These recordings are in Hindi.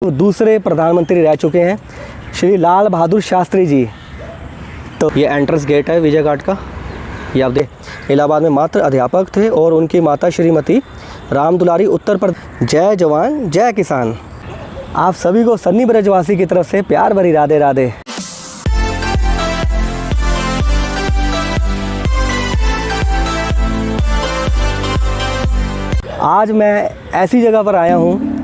वो दूसरे प्रधानमंत्री रह चुके हैं श्री लाल बहादुर शास्त्री जी। तो ये एंट्रेंस गेट है विजय घाट का। ये आप देख इलाहाबाद में मात्र अध्यापक थे और उनकी माता श्रीमती राम दुलारी उत्तर प्रदेश। जय जवान जय किसान। आप सभी को सन्नी ब्रजवासी की तरफ से प्यार भरी राधे राधे। आज मैं ऐसी जगह पर आया हूँ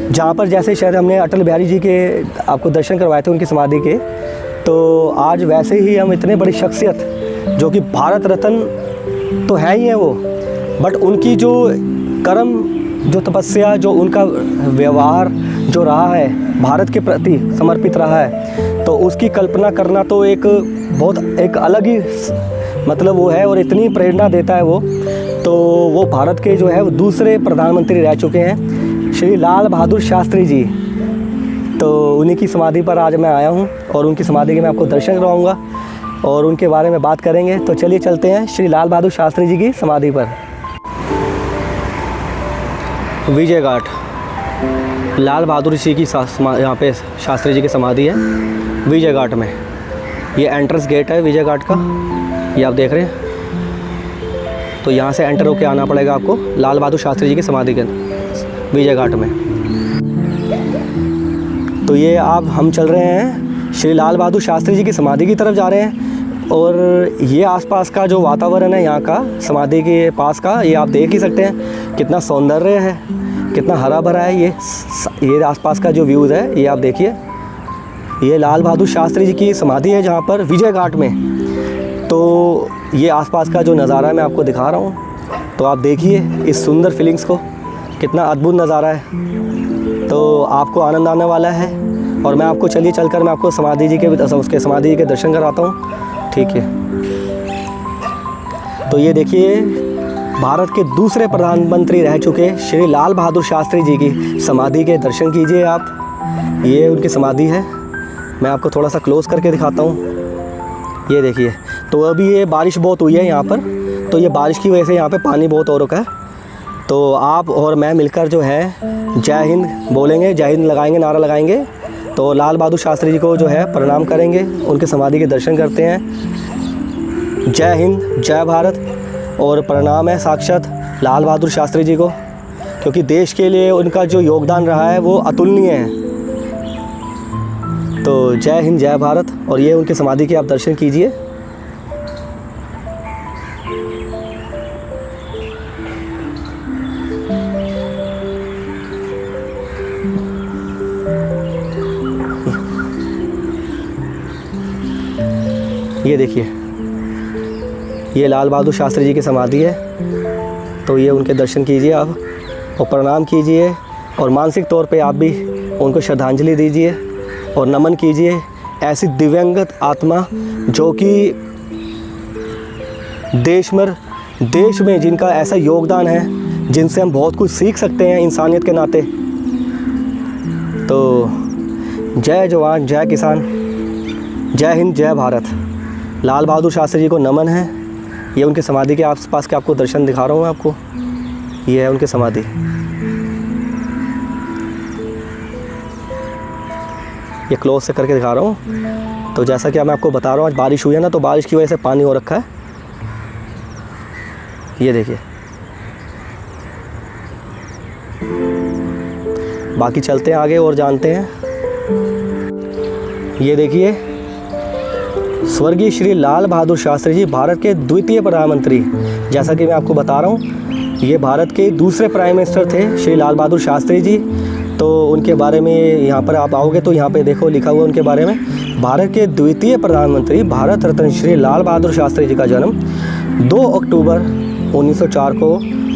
जहाँ पर जैसे शायद हमने अटल बिहारी जी के आपको दर्शन करवाए थे उनकी समाधि के, तो आज वैसे ही हम इतने बड़ी शख्सियत जो कि भारत रत्न तो है ही है वो, बट उनकी जो कर्म, जो तपस्या, जो उनका व्यवहार जो रहा है भारत के प्रति समर्पित रहा है, तो उसकी कल्पना करना तो एक अलग ही मतलब वो है और इतनी प्रेरणा देता है वो। तो वो भारत के जो है वो दूसरे प्रधानमंत्री रह चुके हैं श्री लाल बहादुर शास्त्री जी। तो उन्हीं की समाधि पर आज मैं आया हूँ और उनकी समाधि के मैं आपको दर्शन करवाऊँगा और उनके बारे में बात करेंगे। तो चलिए चलते हैं श्री लाल बहादुर शास्त्री जी की समाधि पर। विजय घाट, लाल बहादुर जी की यहाँ पे शास्त्री जी की समाधि है विजय घाट में। ये एंट्रेंस गेट है विजय घाट का, ये आप देख रहे हैं। तो यहाँ से एंटर होकर आना पड़ेगा आपको लाल बहादुर शास्त्री जी की समाधि के विजय घाट में। तो ये हम चल रहे हैं श्री लाल बहादुर शास्त्री जी की समाधि की तरफ जा रहे हैं। और ये आसपास का जो वातावरण है यहाँ का समाधि के पास का, ये आप देख ही सकते हैं कितना सौंदर्य है, कितना हरा भरा है। ये आसपास का जो व्यूज़ है ये आप देखिए। ये लाल बहादुर शास्त्री जी की समाधि है जहाँ पर विजय घाट में। तो ये आसपास का जो नज़ारा है मैं आपको दिखा रहा हूँ, तो आप देखिए इस सुंदर फीलिंग्स को, कितना अद्भुत नज़ारा है। तो आपको आनंद आने वाला है और मैं आपको चलकर मैं आपको समाधि जी के दर्शन कराता हूँ, ठीक है। तो ये देखिए भारत के दूसरे प्रधानमंत्री रह चुके श्री लाल बहादुर शास्त्री जी की समाधि के दर्शन कीजिए आप। ये उनकी समाधि है, मैं आपको थोड़ा सा क्लोज़ करके दिखाता हूँ। ये देखिए, तो अभी ये बारिश बहुत हुई है यहाँ पर, तो ये बारिश की वजह से यहाँ पे पानी बहुत हो रखा है। तो आप और मैं मिलकर जो है जय हिंद बोलेंगे, जय हिंद लगाएंगे, नारा लगाएंगे। तो लाल बहादुर शास्त्री जी को जो है प्रणाम करेंगे, उनके समाधि के दर्शन करते हैं। जय हिंद जय भारत। और प्रणाम है साक्षात लाल बहादुर शास्त्री जी को, क्योंकि देश के लिए उनका जो योगदान रहा है वो अतुलनीय है। तो जय हिंद जय भारत। और ये उनकी समाधि के आप दर्शन कीजिए। ये देखिए, ये लाल बहादुर शास्त्री जी की समाधि है। तो ये उनके दर्शन कीजिए आप और प्रणाम कीजिए और मानसिक तौर पे आप भी उनको श्रद्धांजलि दीजिए और नमन कीजिए। ऐसी दिव्यांगत आत्मा जो कि देश में जिनका ऐसा योगदान है, जिनसे हम बहुत कुछ सीख सकते हैं इंसानियत के नाते। तो जय जवान जय किसान, जय हिंद जय भारत। लाल बहादुर शास्त्री जी को नमन है। ये उनकी समाधि के आसपास के आपको दर्शन दिखा रहा हूँ मैं आपको। ये है उनकी समाधि। ये क्लोज से करके दिखा रहा हूँ। तो जैसा कि मैं आपको बता रहा हूँ, आज बारिश हुई है ना, तो बारिश की वजह से पानी हो रखा है। ये देखिए, बाकी चलते हैं आगे और जानते हैं। ये देखिए, स्वर्गीय श्री लाल बहादुर शास्त्री जी भारत के द्वितीय प्रधानमंत्री। जैसा कि मैं आपको बता रहा हूँ, ये भारत के दूसरे प्राइम मिनिस्टर थे श्री लाल बहादुर शास्त्री जी। तो उनके बारे में यहाँ पर आप आओगे तो यहाँ पे देखो लिखा हुआ उनके बारे में, भारत के द्वितीय प्रधानमंत्री भारत रत्न श्री लाल बहादुर शास्त्री जी का जन्म 2 अक्टूबर 1904 को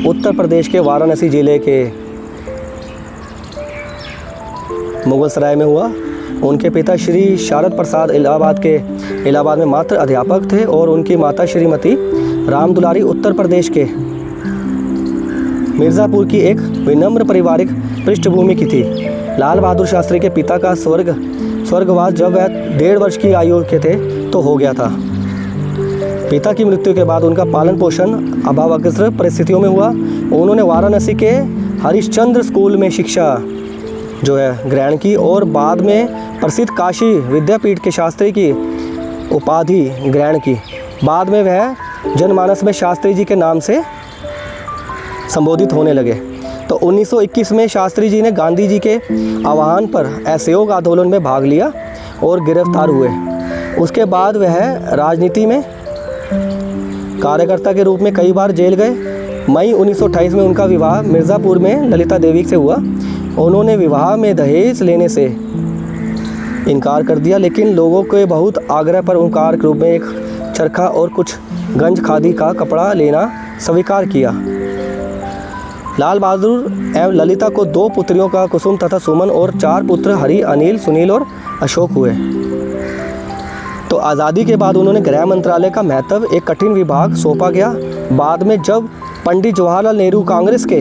उत्तर प्रदेश के वाराणसी जिले के मुगलसराय में हुआ। उनके पिता श्री शारद प्रसाद इलाहाबाद में मात्र अध्यापक थे और उनकी माता श्रीमती राम दुलारी उत्तर प्रदेश के मिर्ज़ापुर की एक विनम्र पारिवारिक पृष्ठभूमि की थी। लाल बहादुर शास्त्री के पिता का स्वर्गवास जब वह 1.5 वर्ष की आयु के थे तो हो गया था। पिता की मृत्यु के बाद उनका पालन पोषण अभावग्रस्त परिस्थितियों में हुआ। उन्होंने वाराणसी के हरिश्चंद्र स्कूल में शिक्षा जो है ग्रहण की और बाद में प्रसिद्ध काशी विद्यापीठ के शास्त्री की उपाधि ग्रहण की। बाद में वह जनमानस में शास्त्री जी के नाम से संबोधित होने लगे। तो 1921 में शास्त्री जी ने गांधी जी के आह्वान पर असहयोग आंदोलन में भाग लिया और गिरफ्तार हुए। उसके बाद वह राजनीति में कार्यकर्ता के रूप में कई बार जेल गए। मई 1928 में उनका विवाह मिर्ज़ापुर में ललिता देवी से हुआ। उन्होंने विवाह में दहेज लेने से इनकार कर दिया, लेकिन लोगों के बहुत आग्रह पर उपहार के रूप में एक चरखा और कुछ गंज खादी का कपड़ा लेना स्वीकार किया। लाल बहादुर एवं ललिता को 2 पुत्रियों का कुसुम तथा सुमन और 4 पुत्र हरि, अनिल, सुनील और अशोक हुए। तो आज़ादी के बाद उन्होंने गृह मंत्रालय का महत्व एक कठिन विभाग सौंपा गया। बाद में जब पंडित जवाहरलाल नेहरू कांग्रेस के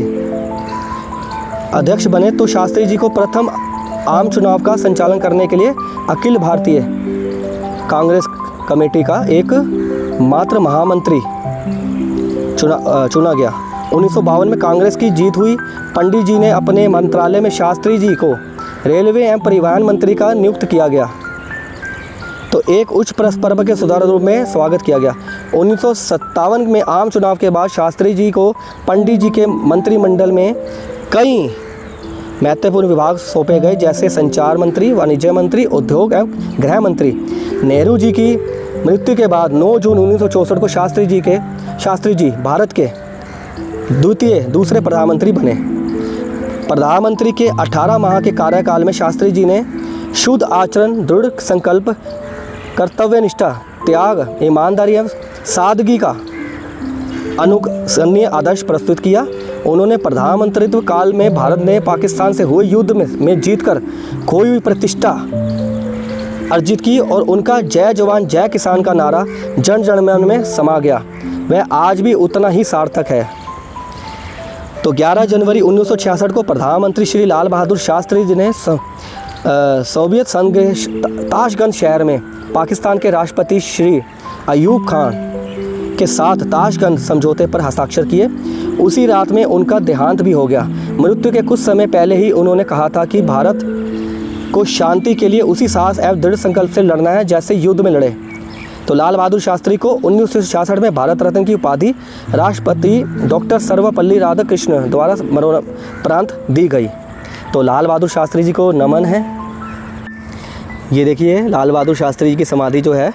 अध्यक्ष बने तो शास्त्री जी को प्रथम आम चुनाव का संचालन करने के लिए अखिल भारतीय कांग्रेस कमेटी का एक मात्र महामंत्री चुना गया। 1952 में कांग्रेस की जीत हुई। पंडित जी ने अपने मंत्रालय में शास्त्री जी को रेलवे एवं परिवहन मंत्री का नियुक्त किया गया। तो एक उच्च पर्व के सुधार रूप में स्वागत किया गया। 1957 में आम चुनाव के बाद शास्त्री जी को पंडित जी के मंत्रिमंडल में कई महत्वपूर्ण विभाग सौंपे गए, जैसे संचार मंत्री, वाणिज्य मंत्री, उद्योग एवं गृह मंत्री। नेहरू जी की मृत्यु के बाद 9 जून 1964 को शास्त्री जी भारत के दूसरे प्रधानमंत्री बने। प्रधानमंत्री के 18 माह के कार्यकाल में शास्त्री जी ने शुद्ध आचरण, दृढ़ संकल्प, कर्तव्यनिष्ठा, त्याग, ईमानदारी एवं सादगी का अनुकरणीय आदर्श प्रस्तुत किया। उन्होंने प्रधानमंत्रित्व काल में भारत ने पाकिस्तान से हुए युद्ध में जीतकर खोई हुई प्रतिष्ठा अर्जित की और उनका जय जवान जय किसान का नारा जन जन मन में समा गया। वह आज भी उतना ही सार्थक है। तो 11 जनवरी 1966 को प्रधानमंत्री श्री लाल बहादुर शास्त्री जी ने सोवियत संघ के ताशकंद शहर में पाकिस्तान के राष्ट्रपति श्री अयूब खान के साथ ताशकंद समझौते पर हस्ताक्षर किए। उसी रात में उनका देहांत भी हो गया। मृत्यु के कुछ समय पहले ही उन्होंने कहा था कि भारत को शांति के लिए उसी साहस एवं दृढ़ संकल्प से लड़ना है जैसे युद्ध में लड़े। तो लाल बहादुर शास्त्री को 1966 में भारत रत्न की उपाधि राष्ट्रपति डॉक्टर सर्वपल्ली राधाकृष्णन द्वारा मरणोपरांत दी गई। तो लाल बहादुर शास्त्री जी को नमन है। ये देखिए लाल बहादुर शास्त्री जी की समाधि जो है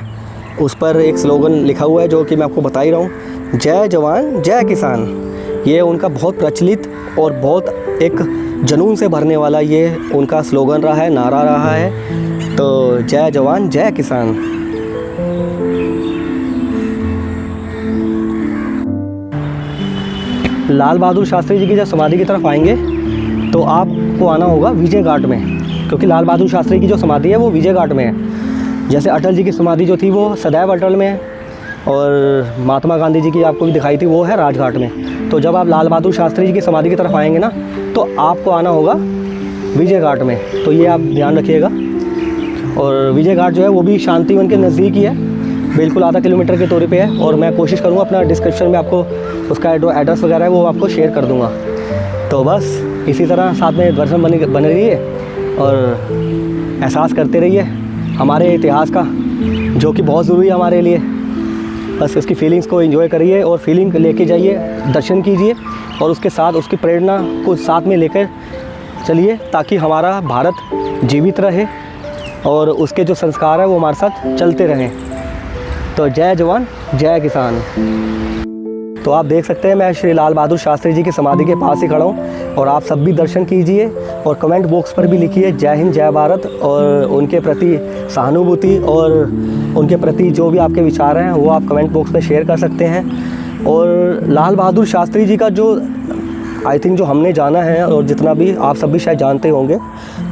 उस पर एक स्लोगन लिखा हुआ है जो कि मैं आपको बता ही रहा हूँ, जय जवान जय किसान। ये उनका बहुत प्रचलित और बहुत एक जुनून से भरने वाला ये उनका स्लोगन रहा है, नारा रहा है। तो जय जवान जय किसान। लाल बहादुर शास्त्री जी की जब समाधि की तरफ आएंगे तो आपको आना होगा विजय घाट में, क्योंकि लाल बहादुर शास्त्री की जो समाधि है वो विजय घाट में है। जैसे अटल जी की समाधि जो थी वो सदैव अटल में है और महात्मा गांधी जी की आपको भी दिखाई थी वो है राजघाट में। तो जब आप लाल बहादुर शास्त्री जी की समाधि की तरफ आएंगे ना तो आपको आना होगा विजय घाट में। तो ये आप ध्यान रखिएगा। और विजय घाट जो है वो भी शांतिवन के नज़दीक ही है, बिल्कुल आधा किलोमीटर के दूरी पे है। और मैं कोशिश करूँगा अपना डिस्क्रिप्शन में आपको उसका एड्रेस वगैरह है वो आपको शेयर कर दूँगा। तो बस इसी तरह साथ में दर्शन बने रहिए और एहसास करते रहिए हमारे इतिहास का, जो कि बहुत ज़रूरी है हमारे लिए। बस उसकी फीलिंग्स को एंजॉय करिए और फीलिंग लेके जाइए, दर्शन कीजिए और उसके साथ उसकी प्रेरणा को साथ में लेकर चलिए ताकि हमारा भारत जीवित रहे और उसके जो संस्कार है वो हमारे साथ चलते रहें। तो जय जवान जय किसान। तो आप देख सकते हैं मैं श्री लाल बहादुर शास्त्री जी की समाधि के पास ही खड़ा हूँ और आप सब भी दर्शन कीजिए और कमेंट बॉक्स पर भी लिखिए जय हिंद जय भारत और उनके प्रति सहानुभूति और उनके प्रति जो भी आपके विचार हैं वो आप कमेंट बॉक्स में शेयर कर सकते हैं। और लाल बहादुर शास्त्री जी का जो आई थिंक जो हमने जाना है और जितना भी आप सब भी शायद जानते होंगे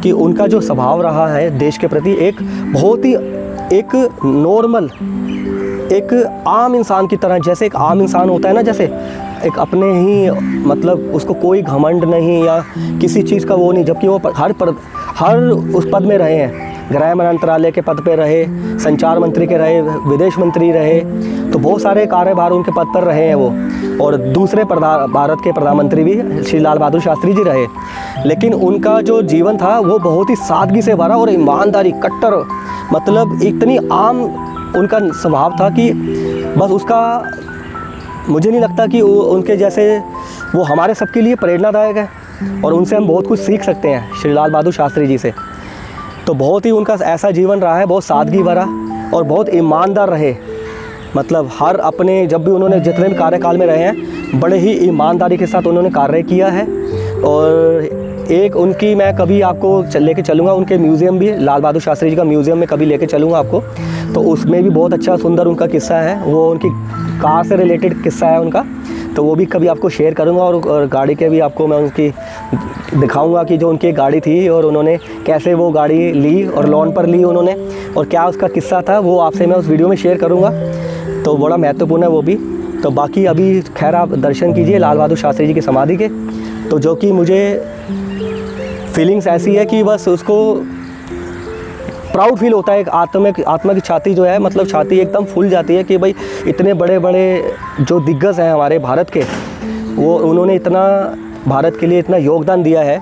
कि उनका जो स्वभाव रहा है देश के प्रति एक बहुत ही एक नॉर्मल एक आम इंसान की तरह, जैसे एक आम इंसान होता है ना, जैसे एक अपने ही मतलब उसको कोई घमंड नहीं या किसी चीज़ का वो नहीं, जबकि वो हर उस पद में रहे हैं। गृह मंत्रालय के पद पे रहे, संचार मंत्री के रहे, विदेश मंत्री रहे तो बहुत सारे कार्यभार उनके पद पर रहे हैं वो, और दूसरे भारत के प्रधानमंत्री भी श्री लाल बहादुर शास्त्री जी रहे। लेकिन उनका जो जीवन था वो बहुत ही सादगी से भरा और ईमानदारी, कट्टर, मतलब इतनी आम उनका स्वभाव था कि बस उसका मुझे नहीं लगता कि उनके जैसे वो हमारे सबके लिए प्रेरणादायक है, और उनसे हम बहुत कुछ सीख सकते हैं श्री लाल बहादुर शास्त्री जी से। तो बहुत ही उनका ऐसा जीवन रहा है, बहुत सादगी भरा और बहुत ईमानदार रहे। मतलब हर अपने जब भी उन्होंने जितने भी कार्यकाल में रहे हैं बड़े ही ईमानदारी के साथ उन्होंने कार्य किया है। और एक उनकी मैं कभी आपको लेके चलूँगा, उनके म्यूज़ियम भी, लाल बहादुर शास्त्री जी का म्यूज़ियम में कभी लेके चलूँगा आपको, तो उसमें भी बहुत अच्छा सुंदर उनका किस्सा है, वो उनकी कार से रिलेटेड किस्सा है उनका, तो वो भी कभी आपको शेयर करूँगा। और गाड़ी के भी आपको मैं उनकी दिखाऊंगा कि जो उनकी गाड़ी थी और उन्होंने कैसे वो गाड़ी ली और लोन पर ली उन्होंने, और क्या उसका किस्सा था, वो आपसे मैं उस वीडियो में शेयर करूँगा। तो बड़ा महत्वपूर्ण है वो भी। तो बाकी अभी खैर आप दर्शन कीजिए लाल बहादुर शास्त्री जी की समाधि के, तो जो कि मुझे फीलिंग्स ऐसी है कि बस उसको प्राउड फील होता है। एक आत्मा की छाती जो है, मतलब छाती एकदम फूल जाती है कि भाई इतने बड़े बड़े जो दिग्गज हैं हमारे भारत के, वो उन्होंने इतना भारत के लिए इतना योगदान दिया है।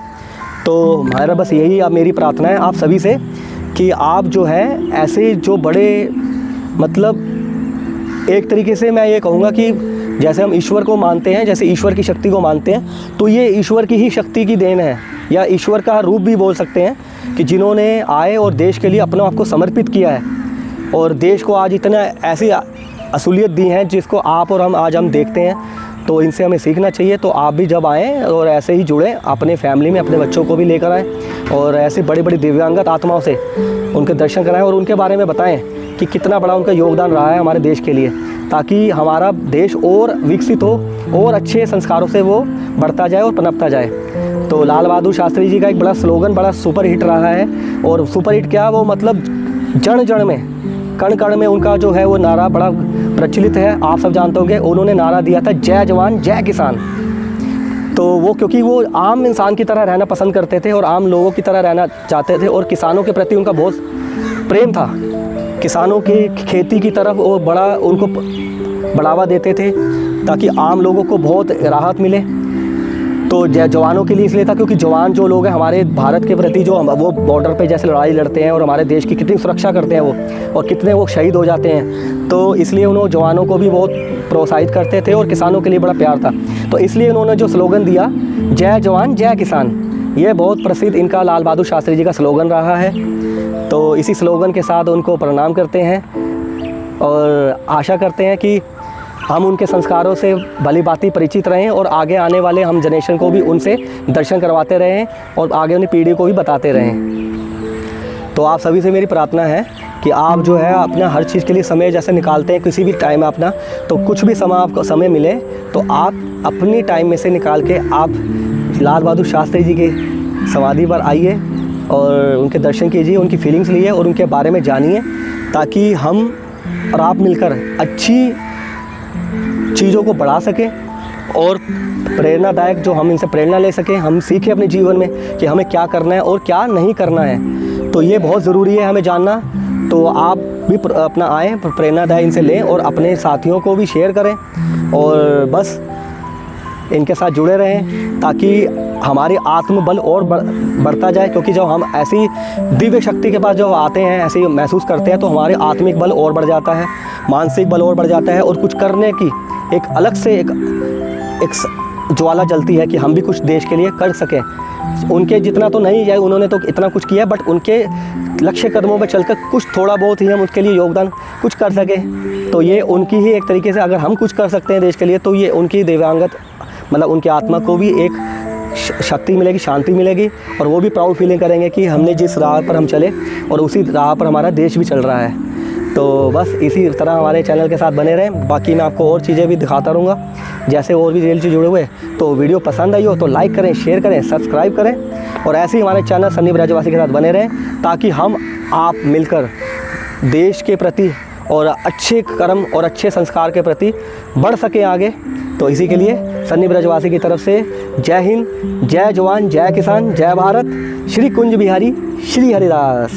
तो हमारा बस यही अब मेरी प्रार्थना है आप सभी से कि आप जो है ऐसे जो बड़े, मतलब एक तरीके से मैं ये कहूँगा कि जैसे हम ईश्वर को मानते हैं, जैसे ईश्वर की शक्ति को मानते हैं, तो ये ईश्वर की ही शक्ति की देन है, या ईश्वर का रूप भी बोल सकते हैं, कि जिन्होंने आए और देश के लिए अपने आप को समर्पित किया है और देश को आज इतना ऐसी असुलियत दी है जिसको आप और हम आज हम देखते हैं। तो इनसे हमें सीखना चाहिए। तो आप भी जब आएँ और ऐसे ही जुड़ें, अपने फैमिली में अपने बच्चों को भी लेकर आएँ और ऐसे बड़ी बड़ी दिव्यांगत आत्माओं से उनके दर्शन कराएँ और उनके बारे में बताएँ कि कितना बड़ा उनका योगदान रहा है हमारे देश के लिए, ताकि हमारा देश और विकसित हो और अच्छे संस्कारों से वो बढ़ता जाए और पनपता जाए। तो लाल बहादुर शास्त्री जी का एक बड़ा स्लोगन बड़ा सुपर हिट रहा है, और सुपर हिट क्या, वो मतलब जन जन में, कण कण में उनका जो है वो नारा बड़ा प्रचलित है। आप सब जानते होंगे, उन्होंने नारा दिया था जय जवान जय किसान। तो वो क्योंकि वो आम इंसान की तरह रहना पसंद करते थे और आम लोगों की तरह रहना चाहते थे, और किसानों के प्रति उनका बहुत प्रेम था। किसानों की खेती की तरफ वो बड़ा उनको बढ़ावा देते थे ताकि आम लोगों को बहुत राहत मिले। तो जवानों के लिए इसलिए था क्योंकि जवान जो लोग हैं हमारे भारत के प्रति, जो वो बॉर्डर पे जैसे लड़ाई लड़ते हैं और हमारे देश की कितनी सुरक्षा करते हैं वो, और कितने वो शहीद हो जाते हैं, तो इसलिए उन्होंने जवानों को भी बहुत प्रोत्साहित करते थे और किसानों के लिए बड़ा प्यार था। तो इसलिए उन्होंने जो स्लोगन दिया जय जवान जय किसान, ये बहुत प्रसिद्ध इनका लाल बहादुर शास्त्री जी का स्लोगन रहा है। तो इसी स्लोगन के साथ उनको प्रणाम करते हैं और आशा करते हैं कि हम उनके संस्कारों से भली भांति परिचित रहें और आगे आने वाले हम जनरेशन को भी उनसे दर्शन करवाते रहें और आगे उन्हें पीढ़ी को भी बताते रहें। तो आप सभी से मेरी प्रार्थना है कि आप जो है अपना हर चीज़ के लिए समय जैसे निकालते हैं, किसी भी टाइम में अपना, तो कुछ भी समय आपको समय मिले तो आप अपनी टाइम में से निकाल के आप लाल बहादुर शास्त्री जी के समाधि पर आइए और उनके दर्शन कीजिए, उनकी फीलिंग्स लीजिए और उनके बारे में जानिए, ताकि हम और आप मिलकर अच्छी चीज़ों को बढ़ा सकें और प्रेरणादायक जो हम इनसे प्रेरणा ले सकें, हम सीखें अपने जीवन में कि हमें क्या करना है और क्या नहीं करना है। तो ये बहुत ज़रूरी है हमें जानना। तो आप भी अपना आएँ, प्रेरणादायक इनसे लें और अपने साथियों को भी शेयर करें और बस इनके साथ जुड़े रहें ताकि हमारी आत्मबल और बढ़ता जाए। क्योंकि जब हम ऐसी दिव्य शक्ति के पास जब आते हैं, ऐसे ही महसूस करते हैं, तो हमारे आत्मिक बल और बढ़ जाता है, मानसिक बल और बढ़ जाता है और कुछ करने की एक अलग से एक ज्वाला जलती है कि हम भी कुछ देश के लिए कर सकें। उनके जितना तो नहीं है, उन्होंने तो इतना कुछ किया, बट उनके लक्ष्य कदमों पर चलकर कुछ थोड़ा बहुत ही हम उसके लिए योगदान कुछ कर सकें। तो ये उनकी ही एक तरीके से अगर हम कुछ कर सकते हैं देश के लिए, तो ये उनकी दिव्यांगत मतलब उनकी आत्मा को भी एक शक्ति मिलेगी, शांति मिलेगी और वो भी प्राउड फीलिंग करेंगे कि हमने जिस राह पर हम चले और उसी राह पर हमारा देश भी चल रहा है। तो बस इसी तरह हमारे चैनल के साथ बने रहें। बाकी मैं आपको और चीज़ें भी दिखाता रहूँगा, जैसे और भी रील से जुड़े हुए। तो वीडियो पसंद आई हो तो लाइक करें, शेयर करें, सब्सक्राइब करें और ऐसे ही हमारे चैनल सन्नी ब्रजवासी के साथ बने रहें, ताकि हम आप मिलकर देश के प्रति और अच्छे कर्म और अच्छे संस्कार के प्रति बढ़ सकें आगे। तो इसी के लिए सन्नी ब्रजवासी की तरफ से जय हिंद, जय जवान, जय किसान, जय भारत, श्री कुंज बिहारी, श्री हरिदास।